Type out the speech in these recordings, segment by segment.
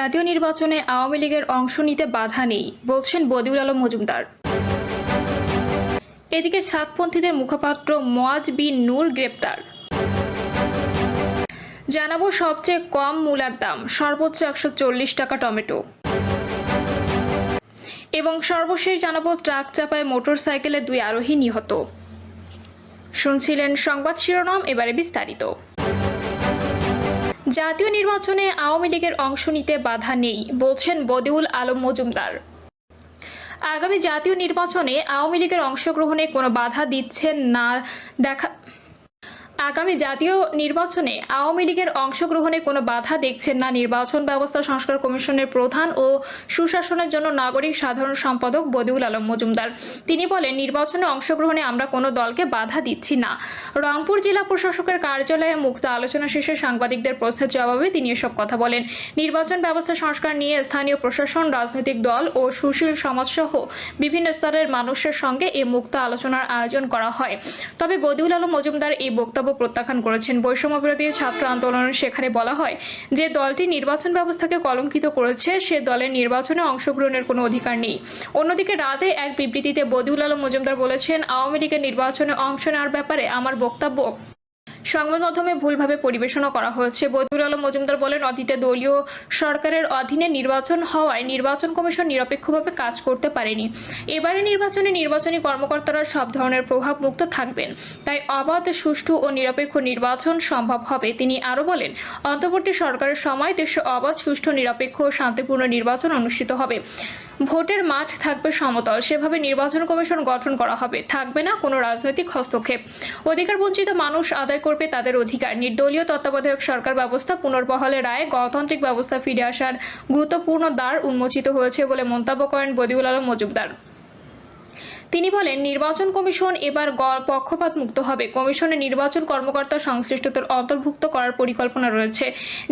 জাতীয় নির্বাচনে আওয়ামী লীগের অংশ নিতে বাধা নেই বলছেন বদিউল আলম মজুমদার। এদিকে সাতপন্থীদের মুখপাত্র মোয়াজ বিন নূর গ্রেপ্তার। জানাবো সবচেয়ে কম মূলার দাম, সর্বোচ্চ 140 টাকা টমেটো। এবং সর্বশেষ জানাবো ট্রাক চাপায় মোটরসাইকেলে 2 আরোহী নিহত। শুনছিলেন সংবাদ শিরোনাম, এবারে বিস্তারিত। জাতীয় নির্বাচনে আওয়ামী লীগের অংশ নিতে বাধা নেই বলছেন বদিউল আলম মজুমদার। আগামী জাতীয় নির্বাচনে আওয়ামী লীগের অংশগ্রহণে কোনো বাধা দিচ্ছেন না আগামী জাতীয় নির্বাচনে আওয়ামী লীগের অংশগ্রহণে কোনো বাধা দেখছেন না নির্বাচন ব্যবস্থা সংস্কার কমিশনের প্রধান ও সুশাসনের জন্য নাগরিক সাধারণ সম্পাদক বদিউল আলম মজুমদার। তিনি বলেন, নির্বাচনে অংশগ্রহণে আমরা কোনো দলকে বাধা দিচ্ছি না। রংপুর জেলা প্রশাসকের কার্যালয়ে মুক্ত আলোচনা শেষে সাংবাদিকদের প্রশ্নের জবাবে তিনি এসব কথা বলেন। নির্বাচন ব্যবস্থা সংস্কার নিয়ে স্থানীয় প্রশাসন, রাজনৈতিক দল ও সুশীল সমাজসহ বিভিন্ন স্তরের মানুষের সঙ্গে এই মুক্ত আলোচনার আয়োজন করা হয়। তবে বদিউল আলম মজুমদার এই বক্তব্য প্রত্যাখ্যান করেছেন। বৈষম্য বিরোধী ছাত্র আন্দোলনে সেখানে বলা হয় যে দলটি নির্বাচন ব্যবস্থাকে কলঙ্কিত করেছে, সে দলের নির্বাচনে অংশগ্রহণের কোনো অধিকার নেই। অন্যদিকে রাতে এক বিবৃতিতে বদিউল আলম মজুমদার বলেছেন, আওয়ামী লীগের নির্বাচনে অংশ নেওয়ার ব্যাপারে আমার বক্তব্য সংবাদ মাধ্যমে ভুলভাবে পরিবেশনা করা হয়েছে। বদিউল আলম মজুমদার বলেন, অতীতে দলীয় সরকারের অধীনে নির্বাচন হওয়ায় নির্বাচন কমিশন নিরপেক্ষভাবে কাজ করতে পারেনি। এবারে নির্বাচনে নির্বাচনী কর্মকর্তারা সব ধরনের প্রভাব মুক্ত থাকবেন, তাই অবাধ, সুষ্ঠু ও নিরপেক্ষ নির্বাচন সম্ভব হবে। তিনি আরো বলেন, অন্তর্বর্তী সরকারের সময় দেশে অবাধ, সুষ্ঠু, নিরপেক্ষ ও শান্তিপূর্ণ নির্বাচন অনুষ্ঠিত হবে। ভোটের মাঠ থাকবে সমতল, সেভাবে নির্বাচন কমিশন গঠন করা হবে। থাকবে না কোনো রাজনৈতিক হস্তক্ষেপ। অধিকার বঞ্চিত মানুষ আদায় করবে তাদের অধিকার। নির্দলীয় তত্ত্বাবধায়ক সরকার ব্যবস্থা পুনর্বহালের রায়ে গণতান্ত্রিক ব্যবস্থা ফিরে আসার গুরুত্বপূর্ণ দ্বার উন্মোচিত হয়েছে বলে মন্তব্য করেন বদিউল আলম মজুমদার। তিনি বলেন, নির্বাচন কমিশন এবার পক্ষপাত মুক্ত হবে। কমিশনে নির্বাচন কর্মকর্তা সংশ্লিষ্টদের অন্তর্ভুক্ত করার পরিকল্পনা রয়েছে।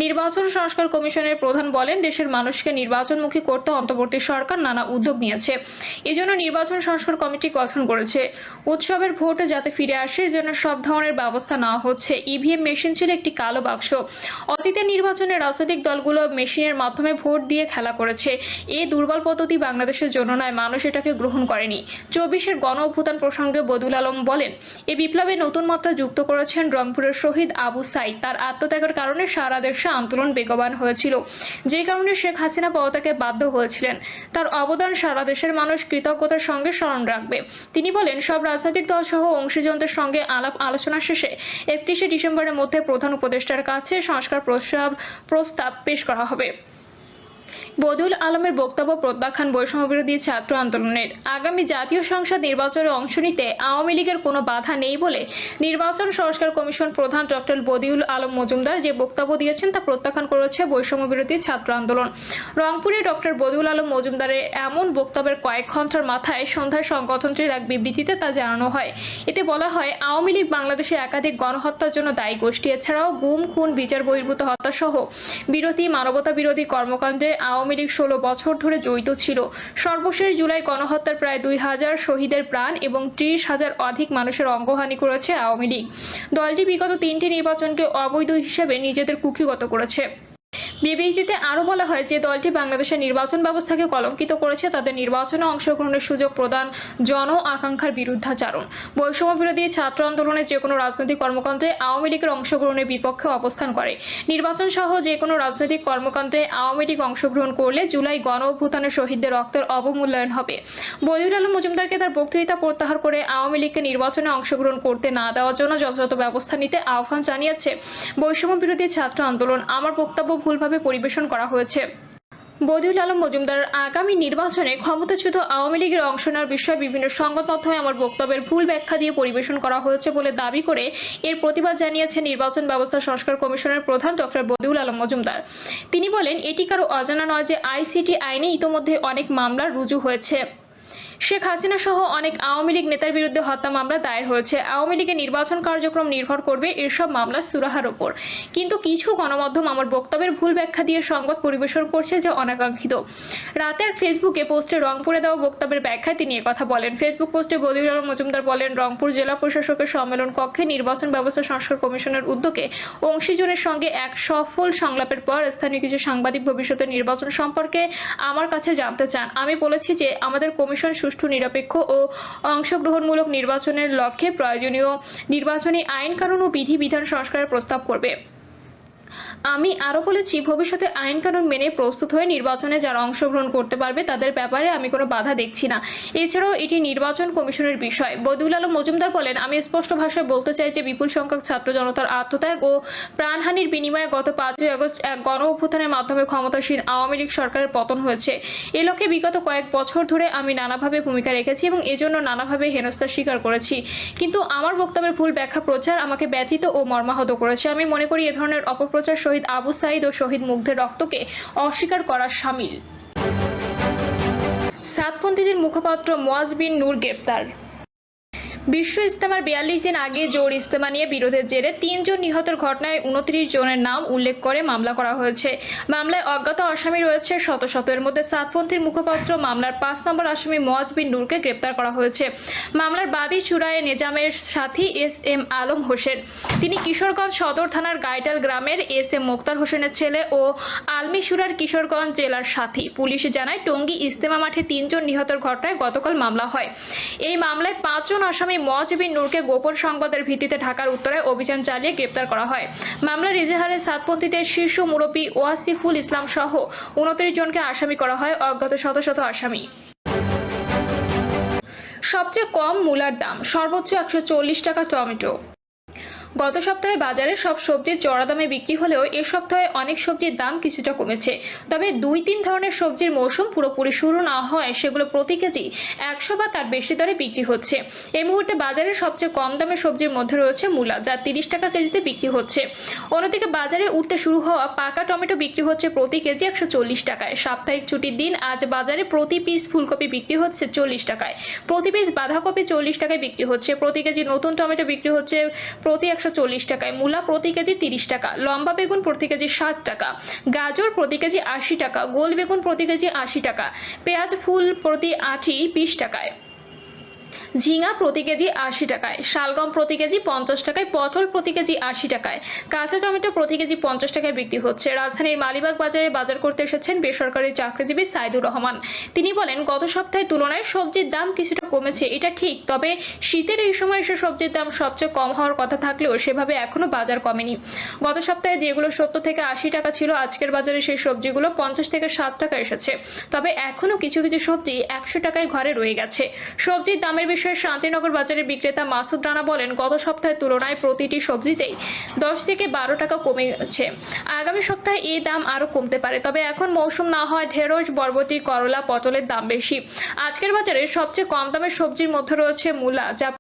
নির্বাচন সংস্কার কমিশনের প্রধান বলেন, দেশের মানুষকে নির্বাচনমুখী করতে অন্তর্বর্তী সরকার নানা উদ্যোগ নিয়েছে। এজন্য নির্বাচন সংস্কার কমিটি গঠন করেছে। উৎসবের ভোট যাতে ফিরে আসে, এজন্য সব ধরনের ব্যবস্থা নেওয়া হচ্ছে। ইভিএম মেশিন ছিল একটি কালো বাক্স। অতীতে নির্বাচনে রাজনৈতিক দলগুলো মেশিনের মাধ্যমে ভোট দিয়ে খেলা করেছে। এই দুর্বল পদ্ধতি বাংলাদেশের জন্য নয়, মানুষ এটাকে গ্রহণ করেনি। 24-এর গণ অভ্যুত্থান প্রসঙ্গে বদিউল আলম বলেন, এই বিপ্লবে নতুন মাত্রা যুক্ত করেছেন রংপুরের শহীদ আবু সাইদ। তার আত্মত্যাগের কারণে সারা দেশে আন্দোলন বেগবান হয়েছিল, যে কারণে শেখ হাসিনা পদত্যাগে বাধ্য হয়েছিলেন। তার অবদান সারা দেশের মানুষ কৃতজ্ঞতার সঙ্গে স্মরণ রাখবে। তিনি বলেন, সব রাজনৈতিক দল সহ অংশীজনদের সঙ্গে আলাপ আলোচনা শেষে 31শে ডিসেম্বরের মধ্যে প্রধান উপদেষ্টার কাছে সংস্কার প্রস্তাব পেশ করা হবে। বদিউল আলমের বক্তব্য প্রত্যাখ্যান বৈষম্য বিরোধী ছাত্র আন্দোলনের। আগামী জাতীয় সংসদ নির্বাচনে অংশ নিতে আওয়ামী লীগের কোনো বাধা নেই বলে নির্বাচন সংস্কার কমিশন প্রধান ডক্টর বদিউল আলম মজুমদার যে বক্তব্য দিয়েছেন তা প্রত্যাখ্যান করেছে বৈষম্য বিরোধী ছাত্র আন্দোলন। রংপুরে ডক্টর বদিউল আলম মজুমদারের এমন বক্তব্যের কয়েক ঘন্টার মাথায় সন্ধ্যায় সংগঠনটির এক বিবৃতিতে তা জানানো হয়। এতে বলা হয়, আওয়ামী লীগ বাংলাদেশে একাধিক গণহত্যার জন্য দায়ী গোষ্ঠী। এছাড়াও গুম, খুন, বিচার বহির্ভূত হত্যা সহ বিরোধী মানবতা বিরোধী কর্মকাণ্ডে আওয়ামী লীগ 16 বছর ধরে জড়িত ছিল। সর্বশেষ জুলাই গণহত্যার প্রায় 2000 শহীদের প্রাণ এবং 30,000 অধিক মানুষের অঙ্গহানি করেছে আওয়ামী লীগ। দলটি বিগত 3টি নির্বাচনকে অবৈধ হিসেবে নিজেদের কুক্ষিগত করেছে। বিবৃতিতে আরো বলা হয় যে দলটি বাংলাদেশের নির্বাচন ব্যবস্থাকে কলঙ্কিত করেছে, তাদের নির্বাচনে অংশগ্রহণের সুযোগ প্রদান জন আকাঙ্ক্ষার বিরুদ্ধাচারণ। বৈষম্য বিরোধী ছাত্র আন্দোলনে যে কোনো রাজনৈতিক কর্মকাণ্ডে আওয়ামী লীগের অংশগ্রহণের বিপক্ষে অবস্থান করে। নির্বাচন সহ যে কোনো রাজনৈতিক কর্মকাণ্ডে আওয়ামী লীগ অংশগ্রহণ করলে জুলাই গণ অভ্যুত্থানের শহীদদের রক্তের অবমূল্যায়ন হবে। বদিউল আলম মজুমদারকে তার বক্তৃতা প্রত্যাহার করে আওয়ামী লীগকে নির্বাচনে অংশগ্রহণ করতে না দেওয়ার জন্য যথাযথ ব্যবস্থা নিতে আহ্বান জানিয়েছে বৈষম্য বিরোধী ছাত্র আন্দোলন। আমার বক্তব্য ভুলভাবে পরিবেশন করা হয়েছে। বদিউল আলম মজুমদার আগামী নির্বাচনে ক্ষমতাচ্যুত আওয়ামী লীগের অংশ নেওয়ার বিষয়ে বিভিন্ন সংবাদ মাধ্যমে আমার বক্তব্যের ভুল ব্যাখ্যা দিয়ে পরিবেশন করা হয়েছে বলে দাবি করে এর প্রতিবাদ জানিয়েছে নির্বাচন ব্যবস্থা সংস্কার কমিশনের প্রধান ডক্টর বদিউল আলম মজুমদার। তিনি বলেন, এটি কারো অজানা নয় যে আইসিটি আইনে ইতোমধ্যে অনেক মামলা রুজু হয়েছে। শেখ হাসিনা সহ অনেক আওয়ামী লীগ নেতার বিরুদ্ধে হত্যা মামলা দায়ের হয়েছে। আওয়ামী লীগের নির্বাচন কার্যক্রম নির্ভর করবে এসব মামলা সুরাহার ওপর। কিন্তু কিছু গণমাধ্যম আমার বক্তব্যের ভুল ব্যাখ্যা দিয়ে সংবাদ পরিবেশন করছে, যা অনাকাঙ্ক্ষিত। রাতে এক ফেসবুকে পোস্টে রংপুরে দেওয়া বক্তব্যের ব্যাখ্যায় তিনি কথা বলেন। ফেসবুক পোস্টে বদিউল আলম মজুমদার বলেন, রংপুর জেলা প্রশাসকের সম্মেলন কক্ষে নির্বাচন ব্যবস্থা সংস্কার কমিশনের উদ্যোগে অংশীজনের সঙ্গে এক সফল সংলাপের পর স্থানীয় কিছু সাংবাদিক ভবিষ্যতের নির্বাচন সম্পর্কে আমার কাছে জানতে চান। আমি বলেছি যে আমাদের কমিশন সুষ্ঠু, নিরপেক্ষ ও অংশগ্রহণমূলক নির্বাচনের লক্ষ্যে প্রয়োজনীয় নির্বাচনী আইন কানুন ও বিধিবিধান সংস্কারের প্রস্তাব করবে। আমি আরো বলেছি, ভবিষ্যতে আইন কানুন মেনে প্রস্তুত হয়ে নির্বাচনে যারা অংশগ্রহণ করতে পারবে তাদের ব্যাপারে আমি কোনো বাধা দেখছি না। এছাড়াও এটি নির্বাচন কমিশনের বিষয়। বদিউল আলম মজুমদার বলেন, আমি স্পষ্ট ভাষায় বলতে চাই যে বিপুল সংখ্যক ছাত্র জনতার আত্মত্যাগ ও প্রাণহানির বিনিময়ে গত 5ই আগস্ট এক গণ অভ্যুত্থানের মাধ্যমে ক্ষমতাসীন আওয়ামী লীগ সরকারের পতন হয়েছে। এ লক্ষ্যে বিগত কয়েক বছর ধরে আমি নানাভাবে ভূমিকা রেখেছি এবং এজন্য নানাভাবে হেনস্থার স্বীকার করেছি। কিন্তু আমার বক্তব্যের ভুল ব্যাখ্যা প্রচার আমাকে ব্যথিত ও মর্মাহত করেছে। আমি মনে করি এ ধরনের অপপ্রচার শহীদ আবু সাইদ ও শহীদ মুগ্ধের রক্তকে অস্বীকার করা শামিল। সাতপন্থীদের মুখপাত্র মুয়াজ বিন নূর গ্রেপ্তার। বিশ্ব ইজতেমার 42 দিন আগে জোর ইজতেমা নিয়ে বিরোধের জেরে 3 জন নিহতের ঘটনায় 29 জনের নাম উল্লেখ করে মামলা করা হয়েছে। মামলায় অজ্ঞাত আসামি রয়েছে শত শত। এর মধ্যে সাতপন্থীর মুখপাত্র মামলার 5 নম্বর আসামি মুয়াজ বিন নূরকে গ্রেপ্তার করা হয়েছে। মামলার বাদী চুরায়ে নেজামের সাথী এস.এম. আলম হোসেন। তিনি কিশোরগঞ্জ সদর থানার গাইটাল গ্রামের এস.এম. মোক্তার হোসেনের ছেলে ও আলমিসুরার কিশোরগঞ্জ জেলার সাথী। পুলিশ জানায়, টঙ্গী ইজতেমা মাঠে 3 জন নিহতের ঘটনায় গতকাল মামলা হয়। এই মামলায় 5 জন আসামি মুয়াজ বিন নূরকে গোপন সংবাদের ভিত্তিতে ঢাকার উত্তরায় অভিযান চালিয়ে গ্রেপ্তার করা হয়। মামলার এজাহারে সাতপন্থীদের শীর্ষ মুরব্বী ওয়াসিফুল ইসলাম সহ 29 জনকে আসামি করা হয়। অজ্ঞাত শত শত আসামি। সবচেয়ে কম মূলার দাম, সর্বোচ্চ 140 টাকা টমেটো। গত সপ্তাহে বাজারে সব সবজির চড়া দামে বিক্রি হলেও এ সপ্তাহে অনেক সবজির দাম কিছুটা কমেছে। তবে 2-3 ধরনের সবজির মৌসুম পুরোপুরি শুরু না হয় সেগুলো প্রতি কেজি 100 বা তার বেশি দরে বিক্রি হচ্ছে। এই মুহূর্তে বাজারে সবচেয়ে কম দামের সবজির মধ্যে রয়েছে মূলা, যা 30 টাকা কেজিতে বিক্রি হচ্ছে। অন্যদিকে বাজারে উঠতে শুরু হওয়া পাকা টমেটো বিক্রি হচ্ছে প্রতি কেজি 140 টাকায়। সাপ্তাহিক ছুটির দিন আজ বাজারে প্রতি পিস ফুলকপি বিক্রি হচ্ছে 40 টাকায়, প্রতি পিস বাঁধাকপি 40 টাকায় বিক্রি হচ্ছে, প্রতি কেজি নতুন টমেটো বিক্রি হচ্ছে প্রতি 140 টাকায়, মূলা প্রতি কেজি 30 টাকা, লম্বা বেগুন প্রতি কেজি 60 টাকা, গাজর প্রতি কেজি 80 টাকা, গোল বেগুন প্রতি কেজি 80 টাকা, পেঁয়াজ ফুল প্রতি আঁটি 20 টাকায়, ঝিঙা প্রতি কেজি 80 টাকায়, শালগম প্রতি কেজি 50 টাকায়, পটল প্রতি কেজি 80 টাকায়, কাঁচা টমেটো প্রতি কেজি 50 টাকায় বিক্রি হচ্ছে। রাজধানীর মালিবাগ বাজারে বাজার করতে এসেছেন বেসরকারি চাকরিজীবী সাইদুর রহমান। তিনি বলেন, গত সপ্তাহের তুলনায় সবজির দাম কিছুটা কমেছে, এটা ঠিক। তবে শীতের এই সময় এসে সবজির দাম সবচেয়ে কম হওয়ার কথা থাকলেও সেভাবে এখনো বাজার কমেনি। গত সপ্তাহে যেগুলো 70 থেকে 80 টাকা ছিল, আজকের বাজারে সেই সবজিগুলো 50 থেকে 60 টাকা এসেছে। তবে এখনো কিছু কিছু সবজি 100 টাকায় ঘরে রয়ে গেছে। সবজির দামের বিষয়ে শান্তিনগর বাজারের বিক্রেতা মাসুদ রানা বলেন, গত সপ্তাহের তুলনায় প্রতিটি সবজিতেই 10 থেকে 12 টাকা কমেছে। আগামী সপ্তাহে এই দাম আরো কমতে পারে। তবে এখন মৌসুম না হয় ঢেঁড়স, বরবটি, করলা, পটলের দাম বেশি। আজকের বাজারে সবচেয়ে কম দামের সবজির মধ্যে রয়েছে মূলা, যা